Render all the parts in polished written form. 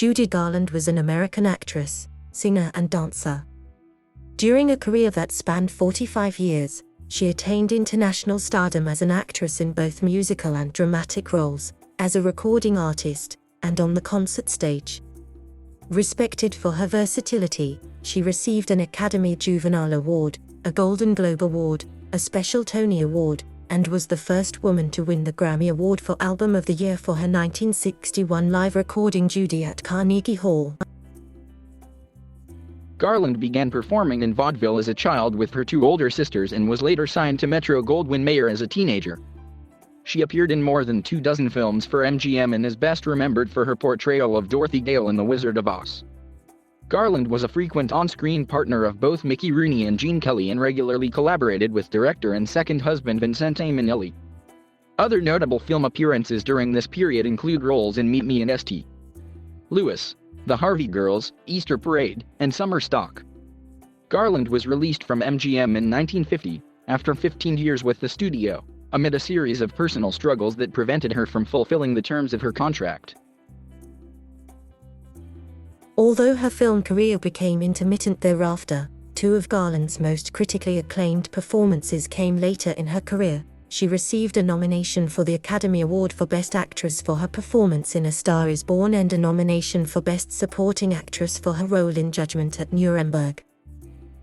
Judy Garland was an American actress, singer and dancer. During a career that spanned 45 years, she attained international stardom as an actress in both musical and dramatic roles, as a recording artist, and on the concert stage. Respected for her versatility, she received an Academy Juvenile Award, a Golden Globe Award, a Special Tony Award, and was the first woman to win the Grammy Award for Album of the Year for her 1961 live recording Judy at Carnegie Hall. Garland began performing in vaudeville as a child with her two older sisters and was later signed to Metro-Goldwyn-Mayer as a teenager. She appeared in more than 24 films for MGM and is best remembered for her portrayal of Dorothy Gale in The Wizard of Oz. Garland was a frequent on-screen partner of both Mickey Rooney and Gene Kelly and regularly collaborated with director and second husband Vincente Minnelli. Other notable film appearances during this period include roles in Meet Me and St. Louis, The Harvey Girls, Easter Parade, and Summer Stock. Garland was released from MGM in 1950, after 15 years with the studio, amid a series of personal struggles that prevented her from fulfilling the terms of her contract. Although her film career became intermittent thereafter, two of Garland's most critically acclaimed performances came later in her career. She received a nomination for the Academy Award for Best Actress for her performance in A Star is Born and a nomination for Best Supporting Actress for her role in Judgment at Nuremberg.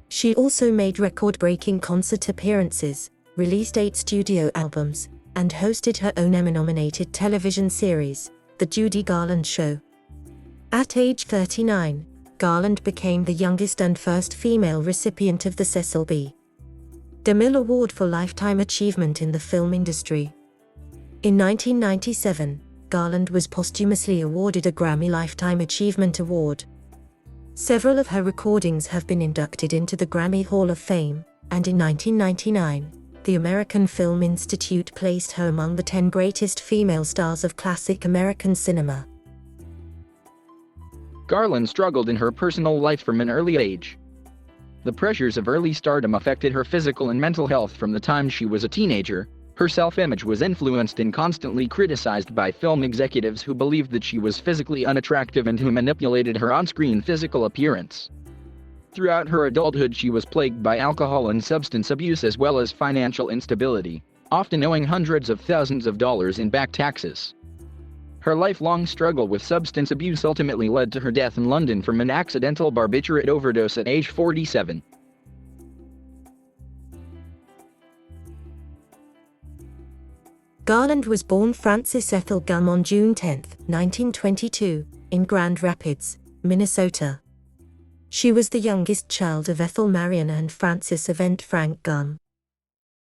She also made record-breaking concert appearances, released 8 studio albums, and hosted her own Emmy-nominated television series, The Judy Garland Show. At age 39, Garland became the youngest and first female recipient of the Cecil B. DeMille Award for Lifetime Achievement in the Film Industry. In 1997, Garland was posthumously awarded a Grammy Lifetime Achievement Award. Several of her recordings have been inducted into the Grammy Hall of Fame, and in 1999, the American Film Institute placed her among the 10 greatest female stars of classic American cinema. Garland struggled in her personal life from an early age. The pressures of early stardom affected her physical and mental health from the time she was a teenager. Her self-image was influenced and constantly criticized by film executives who believed that she was physically unattractive and who manipulated her on-screen physical appearance. Throughout her adulthood, she was plagued by alcohol and substance abuse as well as financial instability, often owing hundreds of thousands of dollars in back taxes. Her lifelong struggle with substance abuse ultimately led to her death in London from an accidental barbiturate overdose at age 47. Garland was born Frances Ethel Gumm on June 10, 1922, in Grand Rapids, Minnesota. She was the youngest child of Ethel Marion and Francis Event Frank Gumm.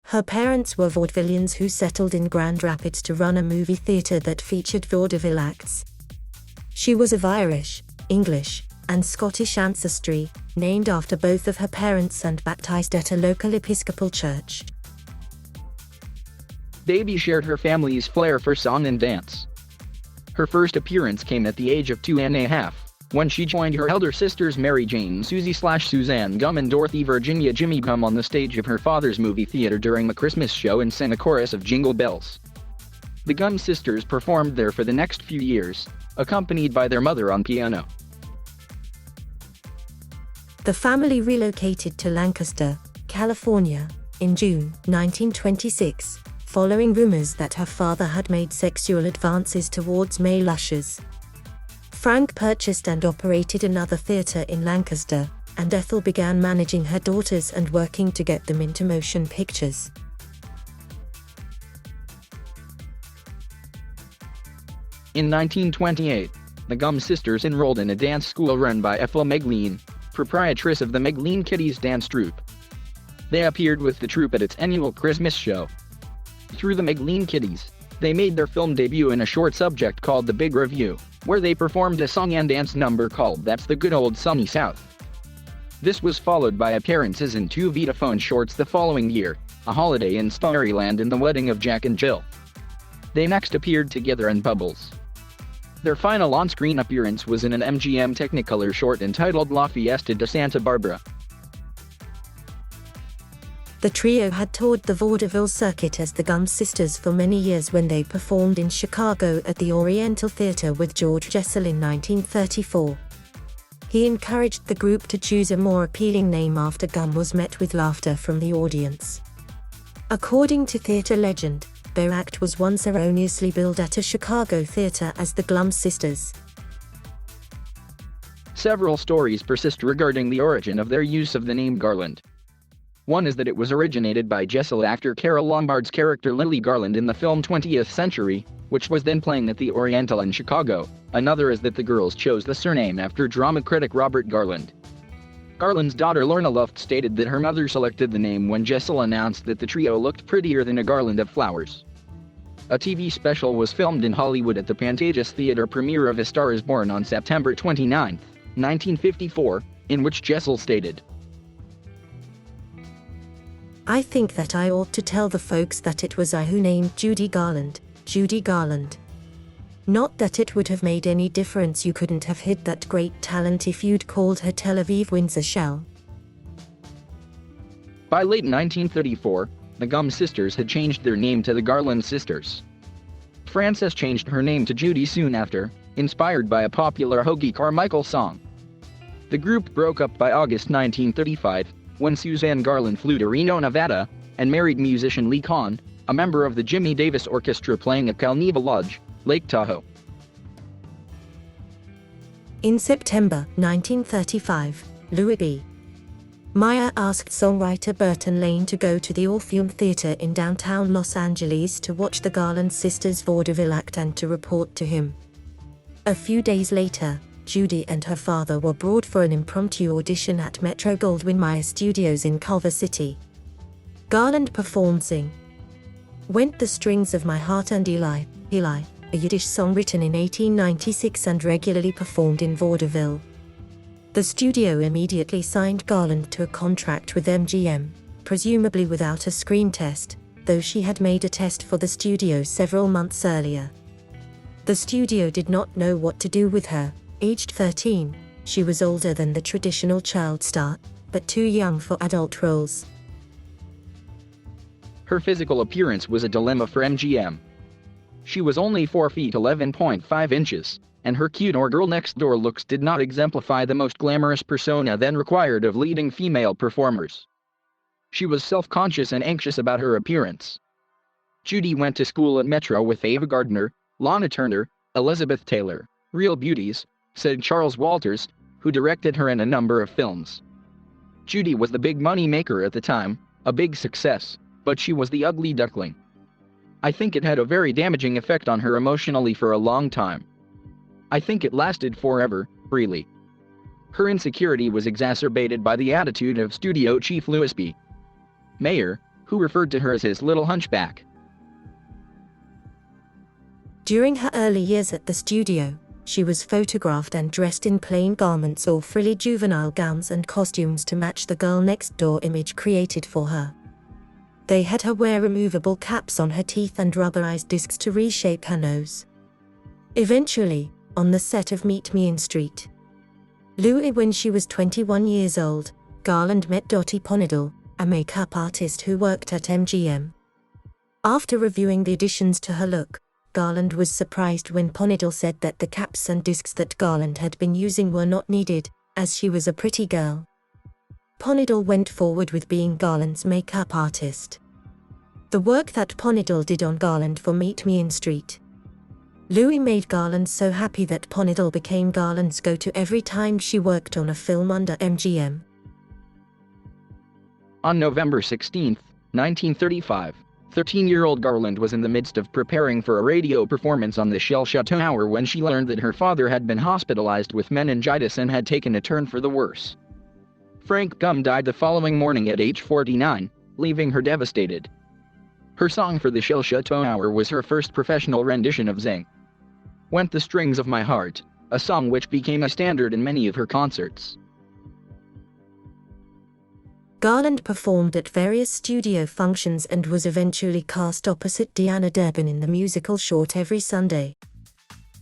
Her parents were vaudevillians who settled in Grand Rapids to run a movie theater that featured vaudeville acts. She was of Irish, English, and Scottish ancestry, named after both of her parents and baptized at a local Episcopal church. Baby shared her family's flair for song and dance. Her first appearance came at the age of 2.5, when she joined her elder sisters Mary Jane Susie/Suzanne Gumm and Dorothy Virginia Jimmy Gumm on the stage of her father's movie theater during the Christmas show and sang a chorus of Jingle Bells. The Gumm sisters performed there for the next few years, accompanied by their mother on piano. The family relocated to Lancaster, California, in June 1926, following rumors that her father had made sexual advances towards male ushers. Frank purchased and operated another theater in Lancaster, and Ethel began managing her daughters and working to get them into motion pictures. In 1928, the Gumm sisters enrolled in a dance school run by Ethel Megleen, proprietress of the Megleen Kitties dance troupe. They appeared with the troupe at its annual Christmas show. Through the Megleen Kitties, they made their film debut in a short subject called The Big Review, where they performed a song and dance number called That's the Good Old Sunny South. This was followed by appearances in 2 Vitaphone shorts the following year, A Holiday in Storyland and The Wedding of Jack and Jill. They next appeared together in Bubbles. Their final on-screen appearance was in an MGM Technicolor short entitled La Fiesta de Santa Barbara. The trio had toured the vaudeville circuit as the Gum Sisters for many years when they performed in Chicago at the Oriental Theatre with George Jessel in 1934. He encouraged the group to choose a more appealing name after Gum was met with laughter from the audience. According to theatre legend, their act was once erroneously billed at a Chicago theatre as the Glum Sisters. Several stories persist regarding the origin of their use of the name Garland. One is that it was originated by Jessel actor Carole Lombard's character Lily Garland in the film 20th Century, which was then playing at the Oriental in Chicago. Another is that the girls chose the surname after drama critic Robert Garland. Garland's daughter Lorna Luft stated that her mother selected the name when Jessel announced that the trio looked prettier than a garland of flowers. A TV special was filmed in Hollywood at the Pantages Theater premiere of A Star is Born on September 29, 1954, in which Jessel stated, "I think that I ought to tell the folks that it was I who named Judy Garland, Judy Garland. Not that it would have made any difference, you couldn't have hid that great talent if you'd called her Tel Aviv Windsor Shell." By late 1934, the Gum Sisters had changed their name to the Garland Sisters. Frances changed her name to Judy soon after, inspired by a popular Hoagie Carmichael song. The group broke up by August 1935, when Suzanne Garland flew to Reno, Nevada, and married musician Lee Kahn, a member of the Jimmy Davis Orchestra playing at Calneva Lodge, Lake Tahoe. In September 1935, Louis B. Mayer asked songwriter Burton Lane to go to the Orpheum Theatre in downtown Los Angeles to watch the Garland Sisters vaudeville act and to report to him. A few days later, Judy and her father were brought for an impromptu audition at Metro-Goldwyn-Mayer Studios in Culver City. Garland performed Sing Went the Strings of My Heart and Eli, Eli, a Yiddish song written in 1896 and regularly performed in vaudeville. The studio immediately signed Garland to a contract with MGM, presumably without a screen test, though she had made a test for the studio several months earlier. The studio did not know what to do with her. Aged 13, she was older than the traditional child star, but too young for adult roles. Her physical appearance was a dilemma for MGM. She was only 4 feet 11.5 inches, and her cute or girl next door looks did not exemplify the most glamorous persona then required of leading female performers. She was self-conscious and anxious about her appearance. Judy went to school at Metro with Ava Gardner, Lana Turner, Elizabeth Taylor, real beauties, said Charles Walters, who directed her in a number of films. Judy was the big money maker at the time, a big success, but she was the ugly duckling. I think it had a very damaging effect on her emotionally for a long time. I think it lasted forever, really. Her insecurity was exacerbated by the attitude of studio chief Louis B. Mayer, who referred to her as his little hunchback. During her early years at the studio, she was photographed and dressed in plain garments or frilly juvenile gowns and costumes to match the girl next door image created for her. They had her wear removable caps on her teeth and rubberized discs to reshape her nose. Eventually, on the set of Meet Me in St. Louis when she was 21 years old, Garland met Dottie Ponidel, a makeup artist who worked at MGM. After reviewing the additions to her look, Garland was surprised when Ponidel said that the caps and discs that Garland had been using were not needed, as she was a pretty girl. Ponidel went forward with being Garland's makeup artist. The work that Ponidel did on Garland for Meet Me in St. Louis made Garland so happy that Ponidel became Garland's go-to every time she worked on a film under MGM. On November 16, 1935, 13-year-old Garland was in the midst of preparing for a radio performance on the Shell Chateau Hour when she learned that her father had been hospitalized with meningitis and had taken a turn for the worse. Frank Gum died the following morning at age 49, leaving her devastated. Her song for the Shell Chateau Hour was her first professional rendition of Zing Went the Strings of My Heart, a song which became a standard in many of her concerts. Garland performed at various studio functions and was eventually cast opposite Deanna Durbin in the musical Short Every Sunday.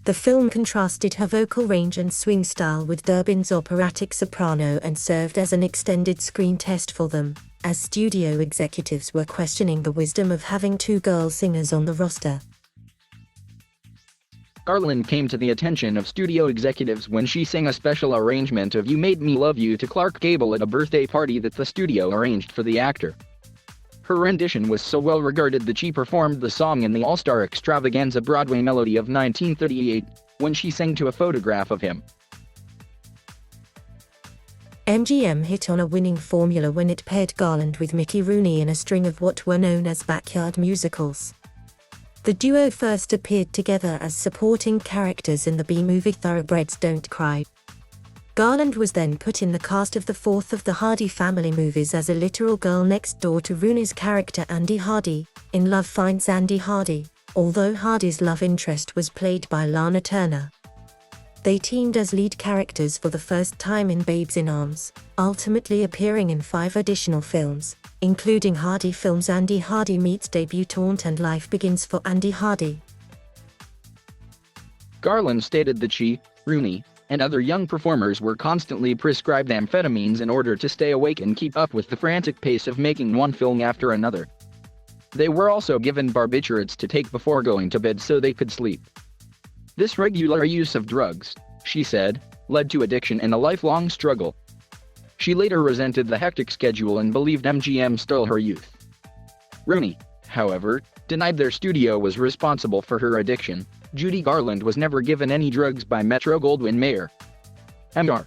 The film contrasted her vocal range and swing style with Durbin's operatic soprano and served as an extended screen test for them. as studio executives were questioning the wisdom of having two girl singers on the roster. Garland came to the attention of studio executives when she sang a special arrangement of You Made Me Love You to Clark Gable at a birthday party that the studio arranged for the actor. Her rendition was so well regarded that she performed the song in the All-Star Extravaganza Broadway Melody of 1938, when she sang to a photograph of him. MGM hit on a winning formula when it paired Garland with Mickey Rooney in a string of what were known as backyard musicals. The duo first appeared together as supporting characters in the B-movie Thoroughbreds Don't Cry. Garland was then put in the cast of the fourth of the Hardy family movies as a literal girl next door to Rooney's character Andy Hardy, in Love Finds Andy Hardy, although Hardy's love interest was played by Lana Turner. They teamed as lead characters for the first time in Babes in Arms, ultimately appearing in 5 additional films, including Hardy films Andy Hardy Meets Debutante and Life Begins for Andy Hardy. Garland stated that she, Rooney, and other young performers were constantly prescribed amphetamines in order to stay awake and keep up with the frantic pace of making one film after another. They were also given barbiturates to take before going to bed so they could sleep. This regular use of drugs, she said, led to addiction and a lifelong struggle. She later resented the hectic schedule and believed MGM stole her youth. Rooney, however, denied their studio was responsible for her addiction. Judy Garland was never given any drugs by Metro-Goldwyn-Mayer. Mr.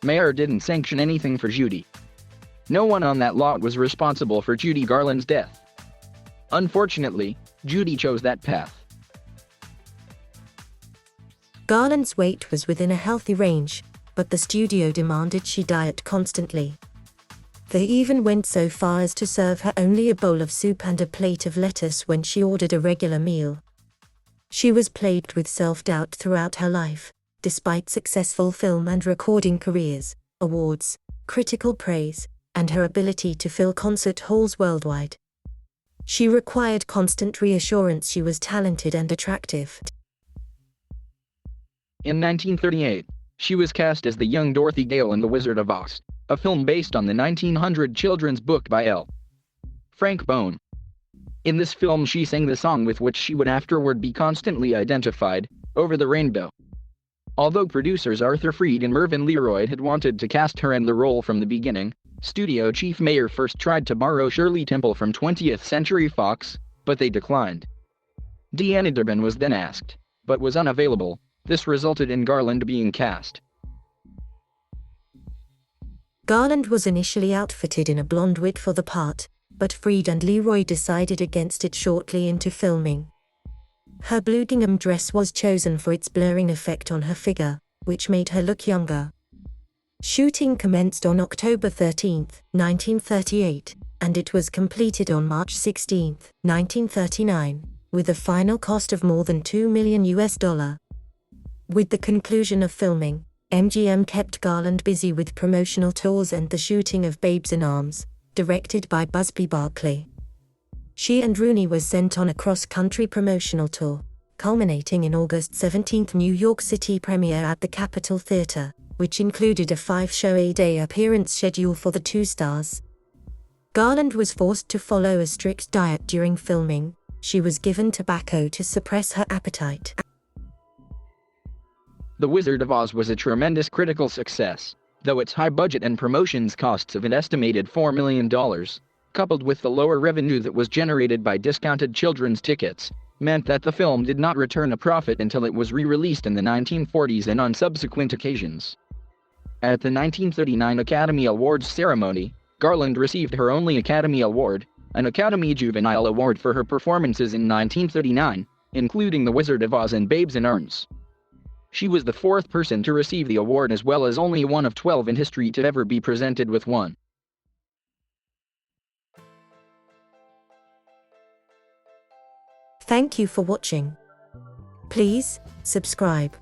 Mayer didn't sanction anything for Judy. No one on that lot was responsible for Judy Garland's death. Unfortunately, Judy chose that path. Garland's weight was within a healthy range, but the studio demanded she diet constantly. They even went so far as to serve her only a bowl of soup and a plate of lettuce when she ordered a regular meal. She was plagued with self-doubt throughout her life, despite successful film and recording careers, awards, critical praise, and her ability to fill concert halls worldwide. She required constant reassurance she was talented and attractive. In 1938, she was cast as the young Dorothy Gale in The Wizard of Oz, a film based on the 1900 children's book by L. Frank Bone. In this film she sang the song with which she would afterward be constantly identified, Over the Rainbow. Although producers Arthur Freed and Mervyn Leroy had wanted to cast her in the role from the beginning, studio chief Mayer first tried to borrow Shirley Temple from 20th Century Fox, but they declined. Deanna Durbin was then asked, but was unavailable. This resulted in Garland being cast. Garland was initially outfitted in a blonde wig for the part, but Freed and Leroy decided against it shortly into filming. Her blue gingham dress was chosen for its blurring effect on her figure, which made her look younger. Shooting commenced on October 13, 1938, and it was completed on March 16, 1939, with a final cost of more than $2 million. With the conclusion of filming, MGM kept Garland busy with promotional tours and the shooting of Babes in Arms, directed by Busby Berkeley. She and Rooney were sent on a cross-country promotional tour, culminating in August 17 New York City premiere at the Capitol Theater, which included a 5-show-a-day appearance schedule for the two stars. Garland was forced to follow a strict diet during filming. She was given tobacco to suppress her appetite. The Wizard of Oz was a tremendous critical success, though its high budget and promotions costs of an estimated $4 million, coupled with the lower revenue that was generated by discounted children's tickets, meant that the film did not return a profit until it was re-released in the 1940s and on subsequent occasions. At the 1939 Academy Awards ceremony, Garland received her only Academy Award, an Academy Juvenile Award for her performances in 1939, including The Wizard of Oz and Babes in Arms. She was the fourth person to receive the award as well as only one of 12 in history to ever be presented with one. Thank you for watching. Please subscribe.